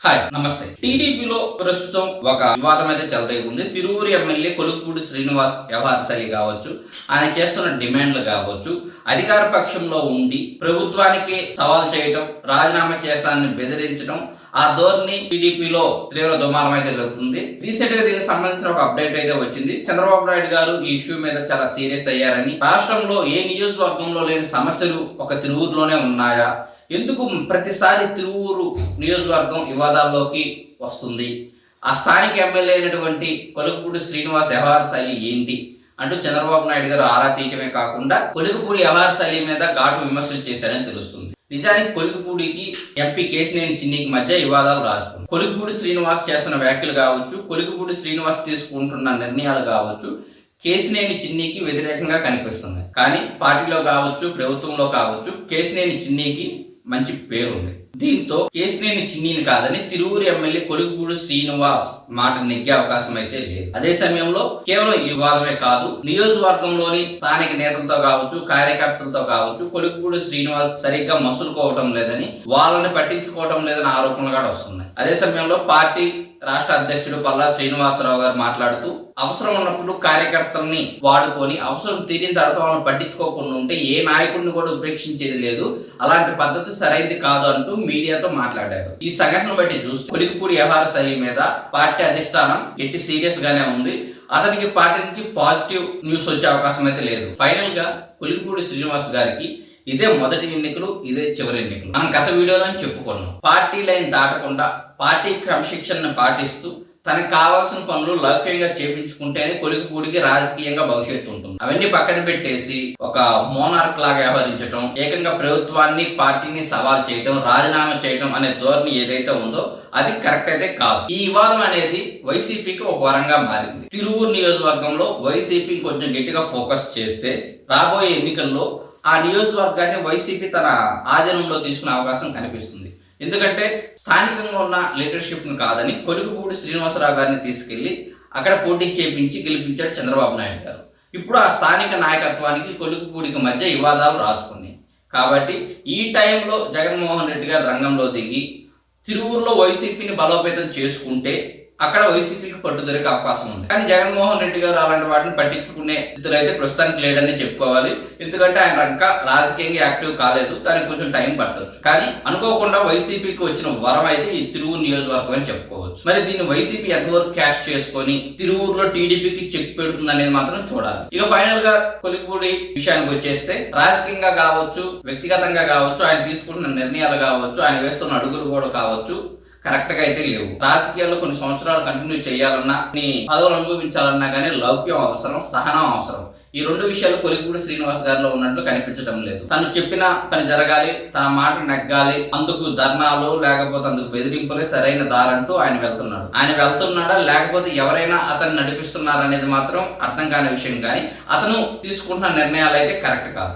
Hi నమస్తే. టీడీపీలో ప్రస్తుతం ఒక వివాదం అయితే చెలరేగుంది. తిరువూరు ఎమ్మెల్యే కొలుకుపూడి శ్రీనివాస్ వ్యవహార శైలి కావచ్చు, ఆయన చేస్తున్న డిమాండ్లు కావచ్చు, అధికార పక్షంలో ఉండి ప్రభుత్వానికి సవాల్ చేయటం, రాజీనామా చేస్తానని బెదిరించడం, ఆ ధోరణి టీడీపీలో తీవ్ర దుమారం అయితే జరుగుతుంది. రీసెంట్ గా దీనికి సంబంధించిన ఒక అప్డేట్ అయితే వచ్చింది. చంద్రబాబు నాయుడు గారు ఈ ఇష్యూ మీద చాలా సీరియస్ అయ్యారని, రాష్ట్రంలో ఏ నియోజకవర్గంలో లేని సమస్యలు ఒక తిరువూరులోనే ఉన్నాయా, ఎందుకు ప్రతిసారి తిరువూరు నియోజకవర్గం వివాదాల్లోకి వస్తుంది, ఆ స్థానిక ఎమ్మెల్యే అయినటువంటి కొలుకుపూడి శ్రీనివాస్ వ్యవహార శైలి ఏంటి అంటూ చంద్రబాబు నాయుడు గారు ఆరా తీయటమే కాకుండా కొలుకుపూడి వ్యవహార శైలి మీద ఘాటు విమర్శలు చేశారని తెలుస్తుంది. నిజానికి కొలుకుపూడికి ఎంపీ కేశినేని చిన్నికి మధ్య వివాదాలు రాజుకుంది. కొలుకుపూడి శ్రీనివాస్ చేస్తున్న వ్యాఖ్యలు కావచ్చు, కొలుకుపూడి శ్రీనివాస్ తీసుకుంటున్న నిర్ణయాలు కావచ్చు, కేశినేని చిన్నికి వ్యతిరేకంగా కనిపిస్తుంది. కానీ పార్టీలో కావచ్చు, ప్రభుత్వంలో కావచ్చు, కేశినేని చిన్నికి మంచి పేరు ఉంది. దీంతో కేశినేని చిన్నిని కాదని తిరువూరు ఎమ్మెల్యే కొలుకుపూడి శ్రీనివాస్ మాట నెగ్గే అవకాశం అయితే లేదు. అదే సమయంలో కేవలం ఈ వివాదమే కాదు, నియోజకవర్గంలోని స్థానిక నేతలతో కావచ్చు, కార్యకర్తలతో కావచ్చు, కొలుకుపూడి శ్రీనివాస్ సరిగ్గా మసులుకోవటం లేదని, వాళ్ళని పట్టించుకోవటం లేదని ఆరోపణలు కూడా వస్తున్నాయి. అదే సమయంలో పార్టీ రాష్ట్ర అధ్యక్షుడు పల్లా శ్రీనివాసరావు గారు మాట్లాడుతూ, అవసరం ఉన్నప్పుడు కార్యకర్తల్ని వాడుకొని అవసరం తీరిన తర్వాత వాళ్ళని పట్టించుకోకుండా ఉంటే ఏ నాయకుడిని కూడా ఉపేక్షించేది లేదు, అలాంటి పద్ధతి సరైనది కాదు అంటూ మీడియాతో మాట్లాడారు. ఈ సంఘటన బట్టి చూస్తే కొలికిపూడి వ్యవహార శైలి మీద పార్టీ అధిష్టానం ఎట్టి సీరియస్ గానే ఉంది. అతనికి పార్టీ నుంచి పాజిటివ్ న్యూస్ వచ్చే అవకాశం అయితే లేదు. ఫైనల్ గా కొలికిపూడి శ్రీనివాస్ గారికి ఇదే మొదటి ఎన్నికలు, ఇదే చివరి ఎన్నికలు. మనం గత వీడియోలో చెప్పుకున్నాం, పార్టీ లైన్ దాటకుండా పార్టీ క్రమశిక్షణను పాటిస్తూ తనకు కావాల్సిన పనులు లౌకికంగా చేపించుకుంటేనే కొలికిపూడికి రాజకీయంగా భవిష్యత్తు ఉంటుంది. అవన్నీ పక్కన పెట్టేసి ఒక మోనార్క్ లాగా వ్యవహరించడం, ఏకంగా ప్రభుత్వాన్ని పార్టీని సవాల్ చేయడం, రాజీనామా చేయడం అనే ధోరణి ఏదైతే ఉందో అది కరెక్ట్ అయితే కాదు. ఈ వివాదం అనేది వైసీపీకి ఒక వరంగా మారింది. తిరువూరు నియోజకవర్గంలో వైసీపీ కొంచెం గట్టిగా ఫోకస్ చేస్తే రాబోయే ఎన్నికల్లో ఆ నియోజకవర్గాన్ని వైసీపీ తన ఆధీనంలో తీసుకునే అవకాశం కనిపిస్తుంది. ఎందుకంటే స్థానికంగా ఉన్న లీడర్షిప్ను కాదని కొలుకుపూడి శ్రీనివాసరావు గారిని తీసుకెళ్లి అక్కడ పోటీ చేపించి గెలిపించాడు చంద్రబాబు నాయుడు గారు. ఇప్పుడు ఆ స్థానిక నాయకత్వానికి కొలుకుపూడికి మధ్య వివాదాలు రాసుకున్నాయి. కాబట్టి ఈ టైంలో జగన్మోహన్ రెడ్డి గారు రంగంలో దిగి తిరువూరులో వైసీపీని బలోపేతం చేసుకుంటే అక్కడ వైసీపీకి పట్టు దొరికే అవకాశం ఉంది. కానీ జగన్మోహన్ రెడ్డి గారు అలాంటి వాటిని పట్టించుకునే స్థితిలో అయితే ప్రస్తుతానికి లేడని చెప్పుకోవాలి. ఎందుకంటే ఆయన ఇంకా రాజకీయంగా యాక్టివ్ కాలేదు, దానికి కొంచెం టైం పట్టవచ్చు. కానీ అనుకోకుండా వైసీపీకి వచ్చిన వరం అయితే ఈ తిరువూరు నియోజకవర్గం అని చెప్పుకోవచ్చు. మరి దీన్ని వైసీపీ ఎంతవరకు క్యాష్ చేసుకొని తిరువూరులో టీడీపీకి చెక్ పెడుతుంది అనేది మాత్రం చూడాలి. ఇక ఫైనల్ గా కొలికిపూడి విషయానికి వచ్చేస్తే రాజకీయంగా కావచ్చు, వ్యక్తిగతంగా కావచ్చు, ఆయన తీసుకుంటున్న నిర్ణయాలు కావచ్చు, ఆయన వేస్తున్న అడుగులు కూడా కావచ్చు కరెక్ట్ గా అయితే లేవు. రాజకీయాల్లో కొన్ని సంవత్సరాలు కంటిన్యూ చేయాలన్నా, పదవులు అనుభవించాలన్నా కానీ లౌక్యం అవసరం, సహనం అవసరం. ఈ రెండు విషయాలు కొలికిపూడి శ్రీనివాస్ గారిలో ఉన్నట్లు కనిపించడం లేదు. తను చెప్పిన పని జరగాలి, తన మాట నెగ్గాలి, అందుకు ధర్నాలు లేకపోతే అందుకు బెదిరింపులే సరైన దారంటూ ఆయన వెళ్తున్నాడా లేకపోతే ఎవరైనా అతన్ని నడిపిస్తున్నారనేది మాత్రం అర్థం కాని విషయం. కానీ అతను తీసుకుంటున్న నిర్ణయాలు అయితే కరెక్ట్ కాదు.